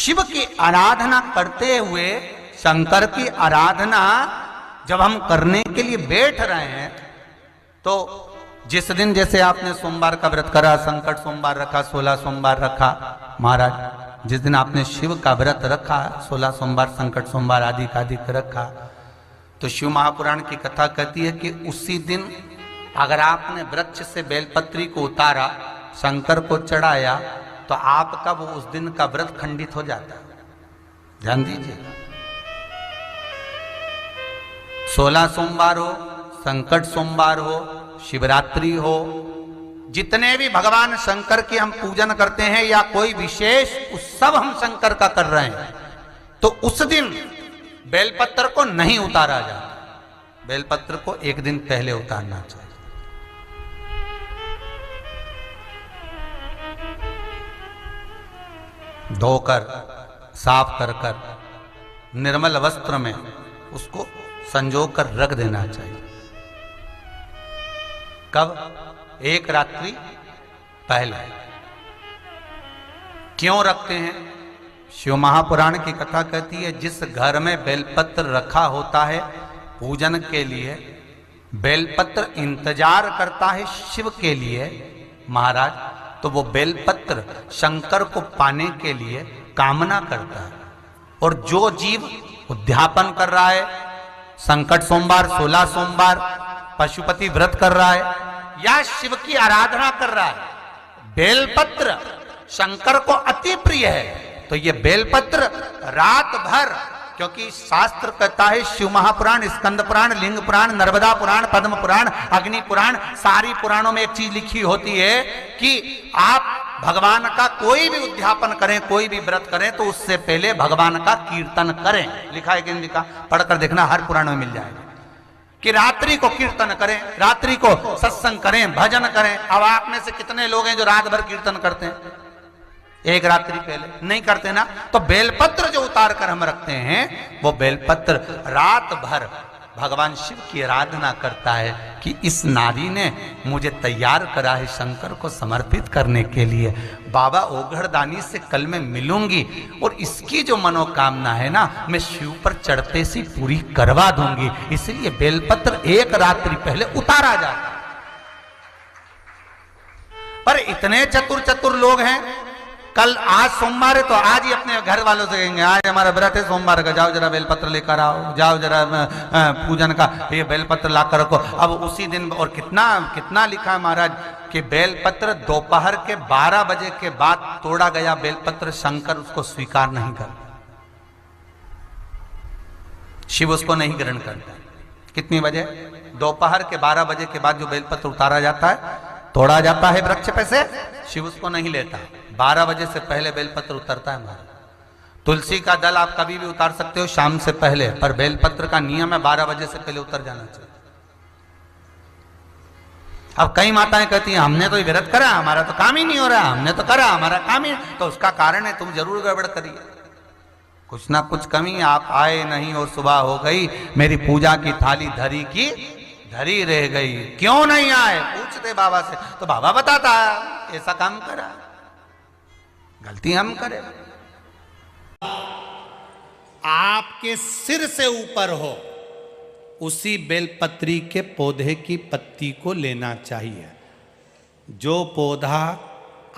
शिव की आराधना करते हुए, शंकर की आराधना जब हम करने के लिए बैठ रहे हैं, तो जिस दिन जैसे आपने सोमवार का व्रत करा, संकट सोमवार रखा, 16 सोमवार रखा, महाराज जिस दिन आपने शिव का व्रत रखा, 16 सोमवार, संकट सोमवार आदि का रखा, तो शिव महापुराण की कथा कहती है कि उसी दिन अगर आपने वृक्ष से बेलपत्री को उतारा, शंकर को चढ़ाया, तो आपका वो उस दिन का व्रत खंडित हो जाता है। ध्यान दीजिए, 16 सोमवार हो, संकट सोमवार हो, शिवरात्रि हो, जितने भी भगवान शंकर की हम पूजन करते हैं या कोई विशेष उत्सव हम शंकर का कर रहे हैं, तो उस दिन बेलपत्र को नहीं उतारा जाता। बेलपत्र को एक दिन पहले उतारना चाहिए। धोकर, साफ कर कर, निर्मल वस्त्र में उसको संजो कर रख देना चाहिए। कब? एक रात्रि पहले। क्यों रखते हैं? शिव महापुराण की कथा कहती है, जिस घर में बेलपत्र रखा होता है पूजन के लिए, बेलपत्र इंतजार करता है शिव के लिए महाराज, तो वो बेलपत्र शंकर को पाने के लिए कामना करता है। और जो जीव उद्यापन कर रहा है, संकट सोमवार, 16 सोमवार, पशुपति व्रत कर रहा है या शिव की आराधना कर रहा है, बेलपत्र शंकर को अति प्रिय है। तो ये बेलपत्र रात भर, क्योंकि शास्त्र कहता है, शिव महापुराण, स्कंद पुराण, लिंग पुराण, नर्मदा पुराण, पद्म पुराण, अग्नि पुराण, सारी पुराणों में एक चीज लिखी होती है कि आप भगवान का कोई भी उद्यापन करें, कोई भी व्रत करें, तो उससे पहले भगवान का कीर्तन करें। लिखा है कि नहीं लिखा? पढ़कर देखना, हर पुराण में मिल जाएगा कि रात्रि को कीर्तन करें, रात्रि को सत्संग करें, भजन करें। अब आप में से कितने लोग हैं जो रात भर कीर्तन करते हैं? एक रात्रि पहले नहीं करते ना। तो बेलपत्र जो उतार कर हम रखते हैं, वो बेलपत्र रात भर भगवान शिव की आराधना करता है कि इस नारी ने मुझे तैयार करा है शंकर को समर्पित करने के लिए। बाबा ओघड़दानी से कल मैं मिलूंगी और इसकी जो मनोकामना है ना, मैं शिव पर चढ़ते से पूरी करवा दूंगी। इसलिए बेलपत्र एक रात्रि पहले उतारा जाता। पर इतने चतुर लोग हैं, कल आज सोमवार है तो आज ही अपने घर वालों से कहेंगे, आज हमारा व्रत है सोमवार का, जाओ जरा बेलपत्र लेकर आओ, जाओ जरा पूजन का ये बेलपत्र ला कर रखो। अब उसी दिन, और कितना लिखा है महाराज कि बेलपत्र दोपहर के 12 बजे के बाद तोड़ा गया बेलपत्र शंकर उसको स्वीकार नहीं करता, शिव उसको नहीं ग्रहण करता। कितनी बजे? दोपहर के 12 बजे के बाद जो बेलपत्र उतारा जाता है, तोड़ा जाता है वृक्ष पे से, शिव उसको नहीं लेता। 12 बजे से पहले बेलपत्र उतरता है हमारा। तुलसी का दल आप कभी भी उतार सकते हो शाम से पहले, पर बेलपत्र का नियम है 12 बजे से पहले उतर जाना चाहिए। अब कई माताएं कहती हैं, हमने तो व्रत करा, हमारा तो काम ही नहीं हो रहा, हमने तो करा, हमारा काम ही। तो उसका कारण है, तुम जरूर गड़बड़ करिए, कुछ ना कुछ कमी। आप आए नहीं और सुबह हो गई, मेरी पूजा की थाली धरी की धरी रह गई, क्यों नहीं आए? पूछते बाबा से, तो बाबा बताता ऐसा काम करा, गलती हम करें। आपके सिर से ऊपर हो उसी बेलपत्री के पौधे की पत्ती को लेना चाहिए। जो पौधा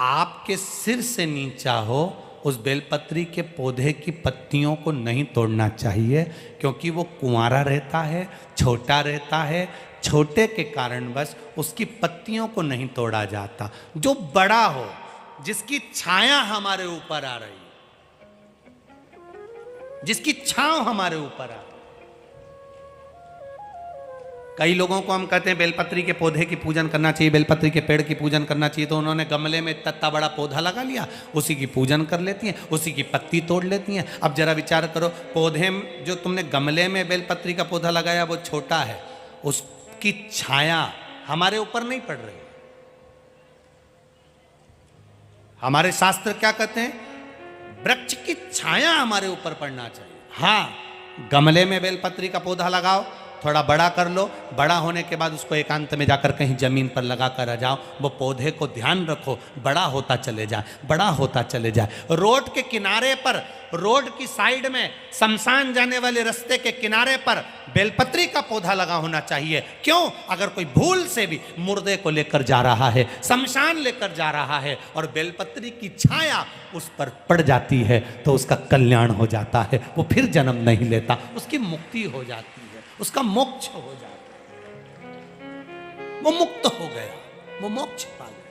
आपके सिर से नीचा हो, उस बेलपत्री के पौधे की पत्तियों को नहीं तोड़ना चाहिए, क्योंकि वो कुंवारा रहता है, छोटा रहता है। छोटे के कारण बस उसकी पत्तियों को नहीं तोड़ा जाता। जो बड़ा हो, जिसकी छाया हमारे ऊपर आ रही, जिसकी छांव हमारे ऊपर आ रही। कई लोगों को हम कहते हैं बेलपत्री के पौधे की पूजन करना चाहिए, बेलपत्री के पेड़ की पूजन करना चाहिए, तो उन्होंने गमले में इतना बड़ा पौधा लगा लिया, उसी की पूजन कर लेती हैं, उसी की पत्ती तोड़ लेती हैं। अब जरा विचार करो, पौधे जो तुमने गमले में बेलपत्री का पौधा लगाया वो छोटा है, उसकी छाया हमारे ऊपर नहीं पड़ रही। हमारे शास्त्र क्या कहते हैं? वृक्ष की छाया हमारे ऊपर पड़ना चाहिए। हाँ, गमले में बेलपत्री का पौधा लगाओ, थोड़ा बड़ा कर लो, बड़ा होने के बाद उसको एकांत में जाकर कहीं जमीन पर लगा कर आ जाओ, वो पौधे को ध्यान रखो, बड़ा होता चले जाए, बड़ा होता चले जाए। रोड के किनारे पर, रोड की साइड में, शमशान जाने वाले रास्ते के किनारे पर बेलपत्री का पौधा लगा होना चाहिए। क्यों? अगर कोई भूल से भी मुर्दे को लेकर जा रहा है, शमशान लेकर जा रहा है और बेलपत्री की छाया उस पर पड़ जाती है तो उसका कल्याण हो जाता है, वो फिर जन्म नहीं लेता, उसकी मुक्ति हो जाती है, उसका मोक्ष हो जाता है, वो मुक्त हो गया, वो मोक्ष पा गया।